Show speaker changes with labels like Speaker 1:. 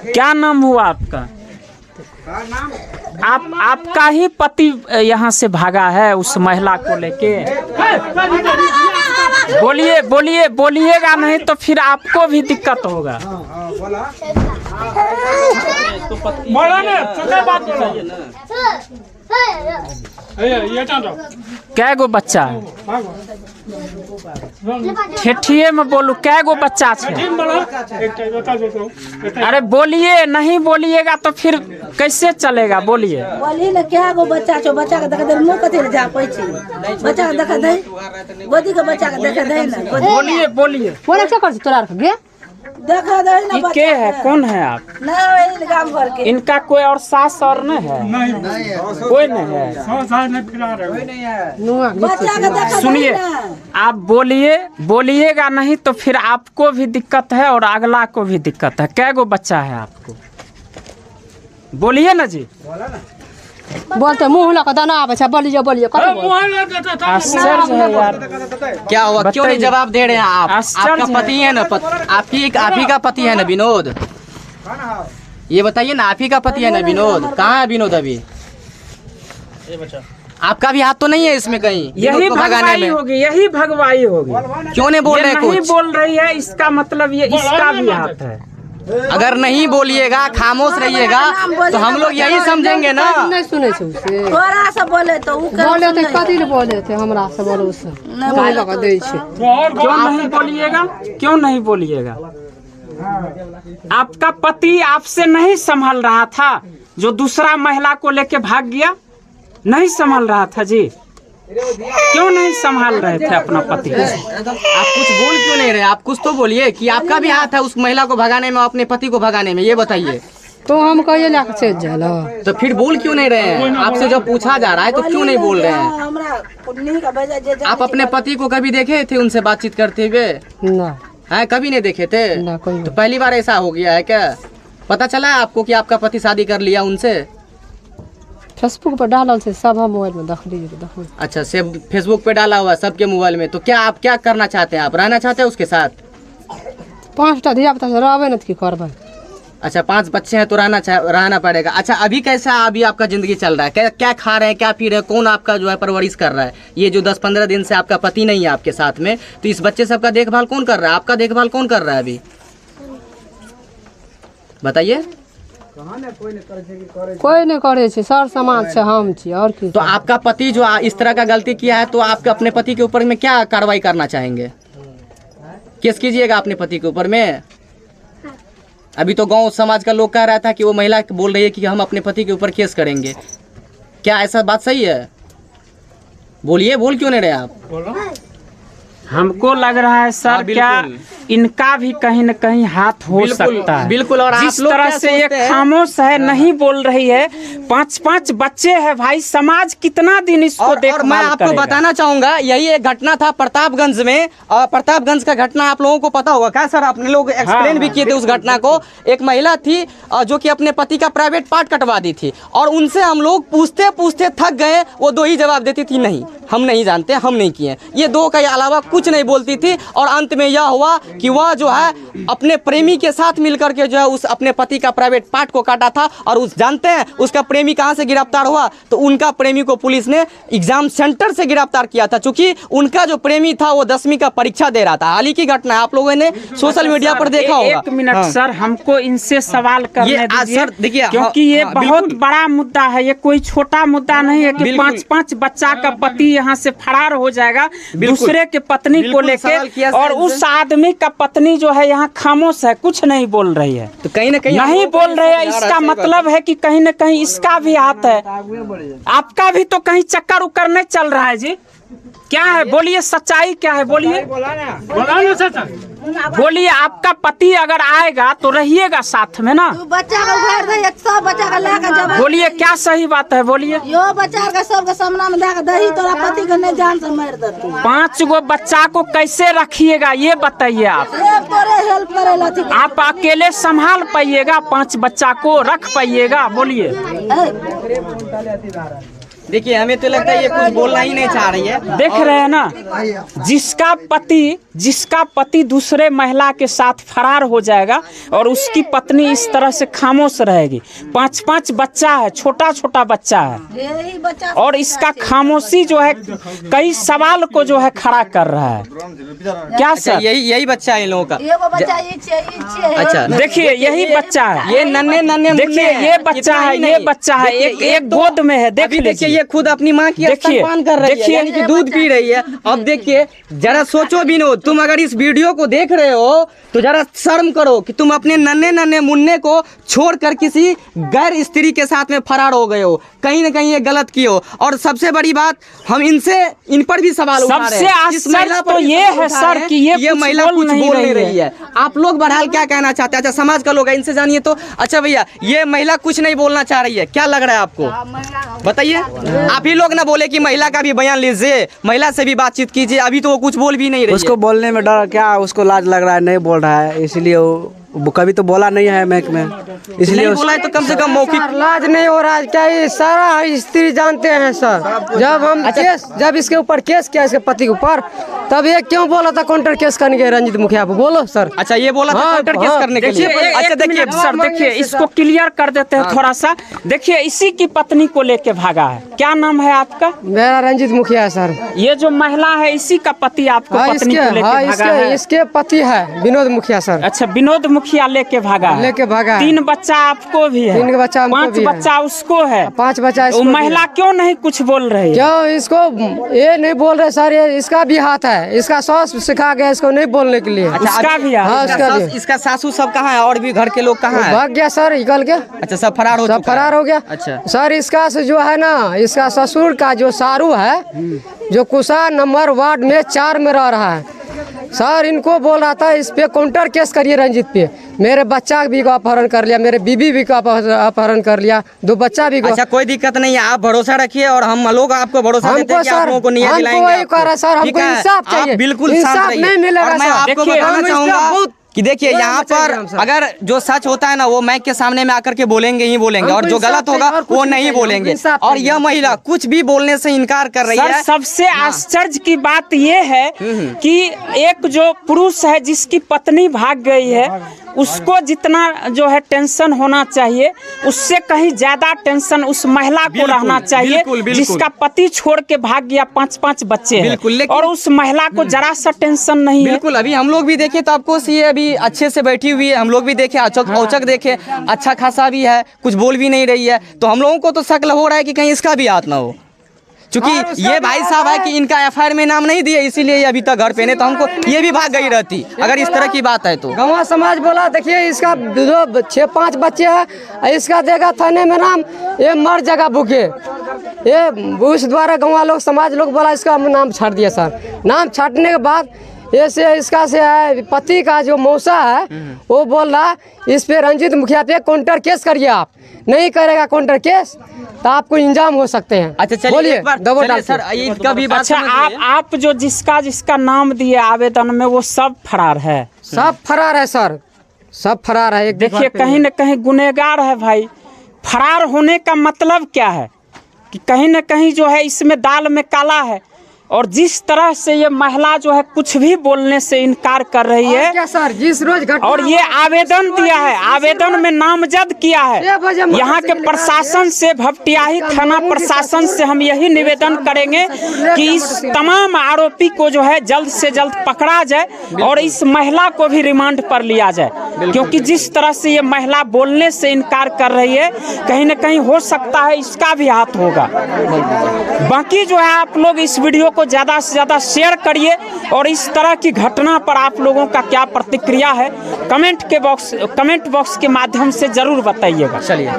Speaker 1: क्या नाम हुआ आपका? आपका ही पति यहाँ से भागा है उस महिला को लेके? बोलिए बोलिए, बोलिएगा नहीं तो फिर आपको भी दिक्कत होगा। कै गो बच्चा है? ठेठिए में बोलू, कै गो बच्चा है? अरे बोलिए, नहीं बोलिएगा तो फिर कैसे चलेगा? बोलिए।
Speaker 2: बोलिए ना, क्या गो बच्चा छो? बच्चा के देखा दे, मुंह कथी ले जा पैछी? बच्चा के देखा दे, गोदी के बच्चा के देखा दे ना।
Speaker 1: बोलिए बोलिए।
Speaker 3: बोले क्या कर तोरा रख गे?
Speaker 2: देखा दे ना बच्चा।
Speaker 1: के है? कौन है आप?
Speaker 2: नहीं, गांव भर के।
Speaker 1: इनका कोई और सास और नहीं है? नहीं, कोई नहीं है।
Speaker 2: बच्चा के देखा
Speaker 1: सुनिए, आप बोलिए, बोलिएगा नहीं तो फिर आपको भी दिक्कत है और अगला को भी दिक्कत है। कै गो बच्चा है आपको? बोलिए ना जी।
Speaker 3: बोलते मुँह लगा दाना बच्चा, बोलिए बोलिए।
Speaker 1: आश्चर्य है यार।
Speaker 4: क्या हुआ? क्यों नहीं जवाब दे रहे हैं आप? आपका पति है ना, आप ही का पति है ना विनोद? ये बताइए ना, आप ही का पति है ना विनोद? कहाँ है विनोद अभी? आपका भी हाथ तो नहीं है इसमें कहीं?
Speaker 1: यही भगवाई होगी, यही भगवाई होगी।
Speaker 4: क्यों नहीं बोल रहे?
Speaker 1: नहीं बोल रही है, इसका मतलब ये इसका भी हाथ है।
Speaker 4: अगर नहीं बोलिएगा, खामोश रहिएगा तो हम लोग यही समझेंगे ना।
Speaker 3: नहीं सुने से उसे
Speaker 2: थोड़ा सा बोले तो
Speaker 3: बोले थे, कथी बोले थे हमरा से? बोलो से नहीं लगा दे छे।
Speaker 1: क्यों नहीं बोलिएगा? क्यों नहीं बोलिएगा? आपका पति आपसे नहीं संभल रहा था, जो दूसरा महिला को लेके भाग गया? नहीं संभल रहा था जी? क्यों नहीं संभाल रहे थे अपना पति?
Speaker 4: आप कुछ बोल क्यों नहीं रहे? आप कुछ तो बोलिए कि आपका भी हाथ है उस महिला को भगाने में, अपने पति को भगाने में। ये बताइए।
Speaker 3: तो हम कहिए ला के चल
Speaker 4: तो फिर बोल क्यों नहीं रहे हैं? आपसे जब पूछा जा रहा है तो क्यों नहीं बोल रहे हैं? आप अपने पति को कभी देखे थे उनसे बातचीत करते हुए? हैं, कभी नहीं देखे थे? तो पहली बार ऐसा हो गया है क्या? पता चला है आपको कि आपका पति शादी कर लिया उनसे?
Speaker 3: फेसबुक पर डाला से सब हम मोबाइल में देख लीजिए।
Speaker 4: अच्छा, से फेसबुक पे डाला हुआ सबके मोबाइल में। तो क्या आप क्या करना चाहते हैं? आप रहना चाहते हैं उसके साथ?
Speaker 3: 5टा धिया पुता से रहबे न की करबे।
Speaker 4: अच्छा, 5 बच्चे हैं तो रहना पड़ेगा। अच्छा, अभी कैसा अभी आपका जिंदगी चल रहा है? क्या खा रहे हैं, क्या पी रहे हैं? कौन आपका जो है परवरिश कर रहा है? ये जो 10-15 दिन से आपका पति नहीं है आपके साथ में, तो इस बच्चे सबका देखभाल कौन कर रहा है? आपका देखभाल कौन कर रहा है अभी? बताइए।
Speaker 3: कोई नहीं करे छे, सर समाज से हम छी और की।
Speaker 4: तो आपका पति जो इस तरह का गलती किया है, तो आप अपने पति के ऊपर में क्या कार्रवाई करना चाहेंगे? केस कीजिएगा अपने पति के ऊपर में? अभी तो गांव समाज का लोग कह रहा था कि वो महिला बोल रही है कि हम अपने पति के ऊपर केस करेंगे। क्या ऐसा बात सही है? बोलिए, बोल क्यों नहीं रहे आप?
Speaker 1: हमको लग रहा है सर, क्या इनका भी कहीं न कहीं हाथ हो सकता है?
Speaker 4: बिल्कुल। और
Speaker 1: जिस तरह से ये खामोश है, नहीं बोल रही है, 5-5 बच्चे हैं भाई, समाज कितना दिन इसको देखभाल
Speaker 4: और मैं आपको
Speaker 1: करेगा?
Speaker 4: बताना चाहूंगा, यही एक घटना था प्रतापगंज में। प्रतापगंज का घटना आप लोगों को पता होगा क्या सर? अपने लोग एक्सप्लेन भी किए थे उस घटना को। एक महिला थी जो कि अपने पति का प्राइवेट पार्ट कटवा दी थी, और उनसे हम लोग पूछते पूछते थक गए। वो 2 ही जवाब देती थी, नहीं हम नहीं जानते, हम नहीं किए। ये 2 के अलावा कुछ नहीं बोलती थी। और अंत में यह हुआ कि वह जो है अपने प्रेमी के साथ मिलकर के जो है उस अपने पति का प्राइवेट पार्ट को काटा था। और उस जानते हैं उसका प्रेमी कहां से गिरफ्तार हुआ? तो उनका प्रेमी को पुलिस ने एग्जाम सेंटर से गिरफ्तार किया था, क्योंकि उनका जो प्रेमी था वो 10वीं का परीक्षा दे रहा था। हाल ही की घटना है, आप लोगों ने सोशल मीडिया पर देखा होगा।
Speaker 1: 1 मिनट सर, हमको इनसे सवाल करने दीजिए।
Speaker 4: सर देखिए,
Speaker 1: क्योंकि ये बहुत बड़ा मुद्दा है, ये कोई छोटा मुद्दा नहीं है कि 5-5 बच्चा का पति यहाँ से फरार हो जाएगा दूसरे के पत्नी को लेके, और उस आदमी का पत्नी जो है यहाँ खामोश है, कुछ नहीं बोल रही है।
Speaker 4: तो कहीं ना कहीं
Speaker 1: नहीं बोल रहे हैं, इसका मतलब है कि कहीं न कहीं इसका भी हाथ है। आपका भी तो कहीं चक्कर उक्कर नहीं चल रहा है जी? क्या है? बोलिए, सच्चाई क्या है? बोलिए, बोलिए। आपका पति अगर आएगा तो रहिएगा साथ में ना?
Speaker 2: बच्चा का घर दे, 100 बच्चा का लेकर जब
Speaker 1: बोलिए, क्या सही बात है? बोलिए।
Speaker 2: यो बच्चा का सबके सामना में देकर दही, तोरा पति को नहीं जान से मार देती।
Speaker 1: 5 गो बच्चा को कैसे रखिएगा ये बताइए आप?
Speaker 2: तोरे हेल्प करे
Speaker 1: आप अकेले संभाल पाइएगा? 5 बच्चा को रख पाइएगा? बोलिए।
Speaker 4: देखिए हमें तो लगता है ये कुछ बोलना ही नहीं चाह रही है।
Speaker 1: देख रहे हैं ना, जिसका पति दूसरे महिला के साथ फरार हो जाएगा और उसकी पत्नी इस तरह से खामोश रहेगी। 5-5 बच्चा है, छोटा छोटा बच्चा है, और इसका खामोशी जो है कई सवाल को जो है खड़ा कर रहा है। क्या सर?
Speaker 4: यही बच्चा है इन लोगों का। अच्छा
Speaker 1: देखिए यही बच्चा है,
Speaker 4: ये नन्हे
Speaker 1: देखिए ये बच्चा है, ये बच्चा है, एक गोद में है।
Speaker 4: देखिए ये खुद अपनी माँ की स्तनपान कर रही है, यानी कि दूध पी रही है। अब देखिए जरा सोचो विनोद, तुम अगर इस वीडियो को देख रहे हो तो जरा शर्म करो कि तुम अपने नन्हे मुन्ने को छोड़कर किसी गैर स्त्री के साथ में फरार हो गए हो। कहीं न कहीं ये गलत किए हो। और सबसे बड़ी बात, हम इन पर भी सवाल उठा रहे हैं।
Speaker 1: सबसे आश्चर्य तो ये है सर कि ये
Speaker 4: महिला कुछ बोल नहीं रही है। आप लोग बहरहाल क्या कहना चाहते हैं? अच्छा समाज का लोग है, इनसे जानिए तो। अच्छा भैया, ये महिला कुछ नहीं बोलना चाह रही है, क्या लग रहा है आपको? बताइए। आप ही लोग ना बोले कि महिला का भी बयान लीजिए, महिला से भी बातचीत कीजिए। अभी तो वो कुछ बोल भी नहीं रही।
Speaker 5: उसको बोलने में डर, क्या उसको लाज लग रहा है, नहीं बोल रहा है, इसलिए वो कभी तो बोला नहीं है मैक में, इसलिए
Speaker 4: बोला है तो कम से कम मौखिक।
Speaker 6: लाज नहीं हो रहा है क्या? ये सारा स्त्री जानते हैं सर। जब हम जब इसके ऊपर केस किया, इसके पति के ऊपर, तब ये क्यों बोला था काउंटर केस करने के रंजीत मुखिया पे? बोलो सर।
Speaker 4: अच्छा ये बोला था काउंटर केस करने के लिए।
Speaker 1: अच्छा देखिए सर, देखिए इसको क्लियर कर देते हैं थोड़ा सा। देखिए इसी की पत्नी को लेके भागा है। क्या नाम है आपका?
Speaker 6: मेरा रंजीत मुखिया है सर।
Speaker 1: ये जो महिला है इसी का पति आपको पत्नी को लेके भागा है?
Speaker 6: इसके पति है विनोद मुखिया सर।
Speaker 1: अच्छा, विनोद मुखिया लेके भागा है।
Speaker 6: 3
Speaker 1: बच्चा आपको भी है,
Speaker 6: 3 बच्चा
Speaker 1: 5 बच्चा उसको है,
Speaker 6: 5 बच्चा।
Speaker 1: वो महिला क्यों नहीं कुछ बोल रही है?
Speaker 6: क्यों इसको ये नहीं बोल रहे सर? ये इसका भी हाथ है, इसका सास सिखा गया इसको नहीं बोलने के लिए।
Speaker 1: उसका भी है?
Speaker 4: इसका सासू सब कहाँ है और भी घर के लोग कहाँ है?
Speaker 6: भाग गया सर, निकल गया।
Speaker 4: अच्छा सब फरार हो गया।
Speaker 6: अच्छा सर, इसका जो है ना, इसका ससुर का जो सारू है, जो कुशा नंबर वार्ड में 4 में रह रहा है सर, इनको बोल रहा था इस पे काउंटर केस करिए रंजीत पे। मेरे बच्चा भी को अपहरण कर लिया, मेरे बीबी भी का अपहरण कर लिया, 2 बच्चा भी को।
Speaker 4: अच्छा कोई दिक्कत नहीं है, आप भरोसा रखिए और हम लोग आपको भरोसा देते हैं कि आप लोगों को न्याय दिलाएंगे।
Speaker 6: सर हमको इंसाफ चाहिए,
Speaker 4: बिल्कुल
Speaker 6: इंसाफ नहीं मिलेगा।
Speaker 4: मैं आपको बताना चाहूँगा कि देखिए यहाँ पर अगर जो सच होता है ना, वो माइक के सामने में आकर के बोलेंगे, और जो गलत होगा वो नहीं बोलेंगे। और यह महिला कुछ भी बोलने से इनकार कर रही है।
Speaker 1: सबसे आश्चर्य की बात ये है कि एक जो पुरुष है जिसकी पत्नी भाग गई है, उसको जितना जो है टेंशन होना चाहिए, उससे कहीं ज्यादा टेंशन उस महिला को रहना चाहिए जिसका पति छोड़ के भाग गया। 5-5 बच्चे हैं और उस महिला को जरा सा टेंशन नहीं है।
Speaker 4: बिल्कुल, अभी हम लोग भी देखे तो आपको ये अभी अच्छे से बैठी हुई है, हम लोग भी देखे, औचक देखे, अच्छा खासा भी है, कुछ बोल भी नहीं रही है। तो हम लोगों को तो शक हो रहा है कि कहीं इसका भी हाथ ना हो, क्योंकि ये भाई साहब है कि इनका एफआईआर में नाम नहीं दिए, इसीलिए ये अभी तक घर पे नहीं। तो हमको ये भी भाग गई रहती अगर इस तरह की बात है तो।
Speaker 6: गंवा समाज बोला देखिए इसका 6-5 बच्चे हैं, इसका देगा थाने में नाम, ये मर जाएगा भूखे। ये उस द्वारा गंवा लोग समाज लोग बोला इसका नाम छाट दिया सर। नाम छाटने के बाद ऐसे इसका से है पति का जो मौसा है, वो बोल रहा इस पे रंजीत मुखिया पे काउंटर केस करिए। आप नहीं करेगा काउंटर केस तो आपको इंजाम हो सकते हैं।
Speaker 4: अच्छा चलिए
Speaker 6: बोलिए
Speaker 4: सर, इसका भी बात।
Speaker 1: अच्छा आप जो जिसका नाम दिए आवेदन में, वो सब फरार है?
Speaker 6: सब फरार है सर, सब फरार है।
Speaker 1: देखिए कहीं न कहीं गुनहगार है भाई। फरार होने का मतलब क्या है कि कहीं न कहीं जो है इसमें दाल में काला है। और जिस तरह से ये महिला जो है कुछ भी बोलने से इनकार कर रही है,
Speaker 6: क्या सर, जिस रोज
Speaker 1: और ये आवेदन दिया है, आवेदन में नामजद किया है। यहाँ के प्रशासन से, भपटियाही थाना प्रशासन से हम यही निवेदन करेंगे कि इस तमाम आरोपी को जो है जल्द से जल्द पकड़ा जाए और इस महिला को भी रिमांड पर लिया जाए, क्योंकि जिस तरह से ये महिला बोलने से इनकार कर रही है, कहीं न कहीं हो सकता है इसका भी हाथ होगा। बाकी जो है आप लोग इस वीडियो को ज़्यादा से ज़्यादा शेयर करिए और इस तरह की घटना पर आप लोगों का क्या प्रतिक्रिया है कमेंट बॉक्स के माध्यम से ज़रूर बताइएगा।
Speaker 4: चलिए।